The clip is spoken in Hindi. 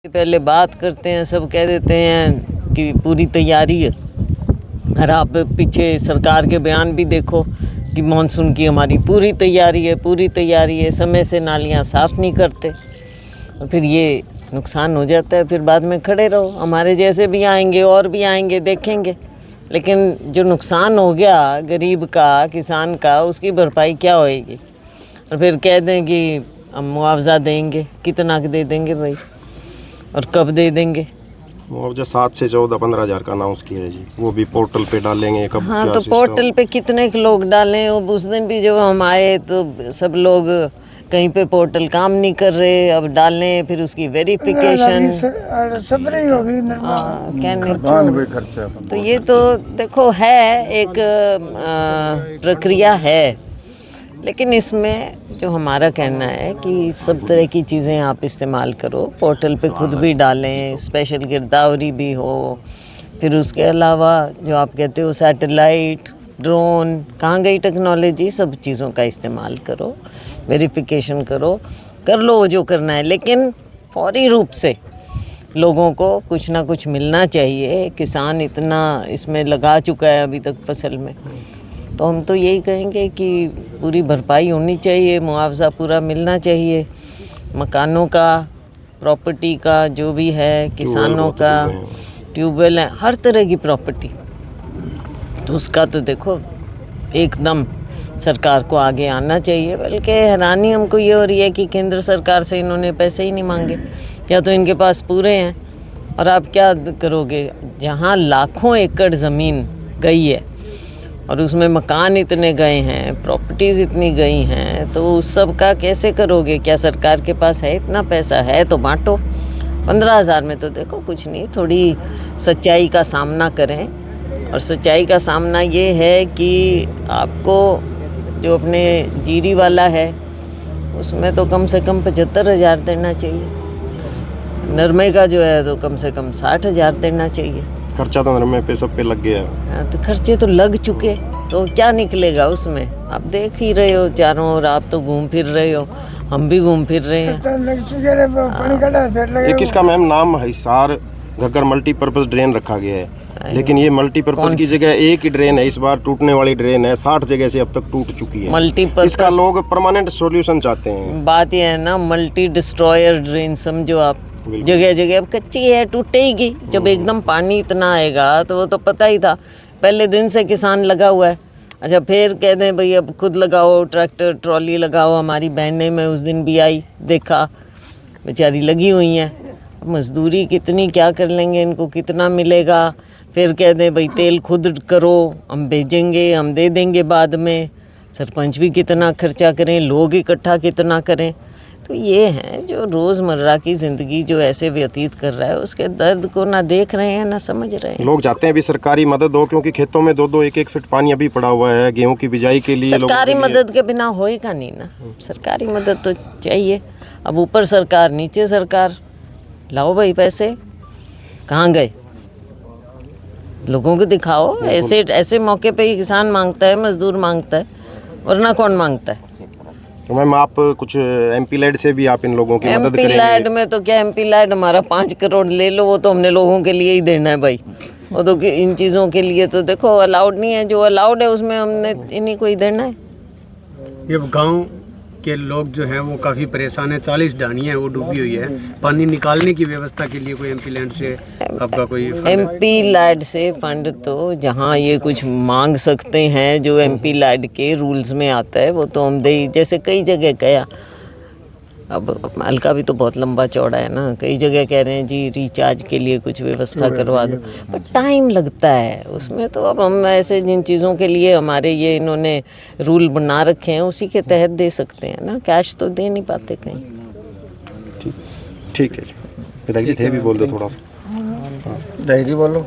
पहले बात करते हैं, सब कह देते हैं कि पूरी तैयारी है। और आप पीछे सरकार के बयान भी देखो कि मानसून की हमारी पूरी तैयारी है, समय से नालियाँ साफ़ नहीं करते और फिर ये नुकसान हो जाता है। फिर बाद में खड़े रहो, हमारे जैसे भी आएंगे और भी आएंगे, देखेंगे, लेकिन जो नुकसान हो गया गरीब का, किसान का, उसकी भरपाई क्या होएगी। और फिर कह दें कि हम मुआवजा देंगे, कितना दे देंगे भाई और कब दे देंगे। मुआवजा 7 से 14-15 हज़ार का अनाउंस किया है जी, वो भी पोर्टल पे डालेंगे कब। हाँ, तो पोर्टल पे कितने लोग डालें। अब उस दिन भी जब हम आए तो सब लोग कहीं पे पोर्टल काम नहीं कर रहे, अब डालें फिर उसकी वेरिफिकेशन तो ये तो देखो है एक प्रक्रिया है, लेकिन इसमें जो हमारा कहना है कि सब तरह की चीज़ें आप इस्तेमाल करो, पोर्टल पे खुद भी डालें, स्पेशल गिरदावरी भी हो, फिर उसके अलावा जो आप कहते हो सैटेलाइट, ड्रोन, कहाँ गई टेक्नोलॉजी, सब चीज़ों का इस्तेमाल करो, वेरिफिकेशन करो, कर लो जो करना है, लेकिन फौरी रूप से लोगों को कुछ ना कुछ मिलना चाहिए। किसान इतना इसमें लगा चुका है अभी तक फसल में, तो हम तो यही कहेंगे कि पूरी भरपाई होनी चाहिए, मुआवजा पूरा मिलना चाहिए, मकानों का, प्रॉपर्टी का जो भी है, किसानों का, ट्यूबवेल है, हर तरह की प्रॉपर्टी, तो उसका तो देखो एकदम सरकार को आगे आना चाहिए। बल्कि हैरानी हमको ये हो रही है कि केंद्र सरकार से इन्होंने पैसे ही नहीं मांगे, या तो इनके पास पूरे हैं। और आप क्या करोगे, जहाँ लाखों एकड़ ज़मीन गई है और उसमें मकान इतने गए हैं, प्रॉपर्टीज़ इतनी गई हैं, तो उस सब का कैसे करोगे। क्या सरकार के पास है इतना पैसा? है तो बांटो। 15,000 में तो देखो कुछ नहीं, थोड़ी सच्चाई का सामना करें। और सच्चाई का सामना ये है कि आपको जो अपने जीरी वाला है उसमें तो कम से कम 75,000 देना चाहिए, नरमे का जो है तो कम से कम 60,000 देना चाहिए। खर्चा तो नरमे पे सब पे लग गया है। हाँ, तो खर्चे तो लग चुके, तो क्या निकलेगा उसमें। आप देख ही रहे हो चारों ओर, आप तो घूम फिर रहे हो, हम भी घूम फिर रहे हैं। ये किसका मैम नाम हिसार घग्गर मल्टीपर्पज ड्रेन रखा गया है, लेकिन ये मल्टीपर्पज की जगह एक ही ड्रेन है, इस बार टूटने वाली ड्रेन है, 60 जगह से अब तक टूट चुकी है। मल्टीपर्पज, इसका लोग परमानेंट सॉल्यूशन चाहते हैं। बात ये है ना, मल्टी डिस्ट्रॉयर ड्रेन समझो आप, जगह जगह। अब कच्ची है, टूटेगी। जब एकदम पानी इतना आएगा तो वो तो पता ही था, पहले दिन से किसान लगा हुआ है। अच्छा, फिर कह दें भाई अब खुद लगाओ, ट्रैक्टर ट्रॉली लगाओ। हमारी बहनें, मैं उस दिन भी आई, देखा बेचारी लगी हुई हैं। मजदूरी कितनी, क्या कर लेंगे, इनको कितना मिलेगा। फिर कह दें भाई तेल खुद करो, हम भेजेंगे, हम दे देंगे बाद में। सरपंच भी कितना खर्चा करें, लोग इकट्ठा कितना करें। तो ये हैं जो रोज़मर्रा की ज़िंदगी जो ऐसे व्यतीत कर रहा है, उसके दर्द को ना देख रहे हैं ना समझ रहे हैं। लोग चाहते हैं भी सरकारी मदद हो, क्योंकि खेतों में 2-2, 1-1 फीट पानी अभी पड़ा हुआ है गेहूं की बिजाई के लिए। सरकारी मदद के बिना होएगा नहीं ना, सरकारी मदद तो चाहिए। अब ऊपर सरकार नीचे सरकार, लाओ भाई पैसे, कहाँ गए, लोगों को दिखाओ। ऐसे मौके पे ही किसान मांगता है, मजदूर मांगता है, वरना कौन मांगता है। तो मैम आप कुछ एमपी लैड से भी आप इन लोगों की मदद करेंगे? एमपी लैड में तो क्या, एमपी लैड हमारा 5 करोड़ ले लो, वो तो हमने लोगों के लिए ही देना है भाई। वो तो इन चीज़ों के लिए तो देखो अलाउड नहीं है, जो अलाउड है उसमें हमने इन्हीं को ही देना है। ये गांव के लोग जो हैं वो काफ़ी परेशान हैं, 40 ढाणियाँ हैं वो डूबी हुई है। पानी निकालने की व्यवस्था के लिए कोई एमपी लैंड से आपका कोई एमपी लैड से फंड तो जहाँ ये कुछ मांग सकते हैं, जो एमपी लैड के रूल्स में आता है वो तो हम दे, जैसे कई जगह गया। अब हल्का भी तो बहुत लंबा चौड़ा है ना, कई जगह कह रहे हैं जी रिचार्ज के लिए कुछ व्यवस्था करवा दो, पर टाइम लगता है उसमें। तो अब हम ऐसे जिन चीज़ों के लिए हमारे ये इन्होंने रूल बना रखे हैं उसी के तहत दे सकते हैं ना, कैश तो दे नहीं पाते कहीं। ठीक है जी, थे भी बोल दो थोड़ा सा। डायरी बोलो।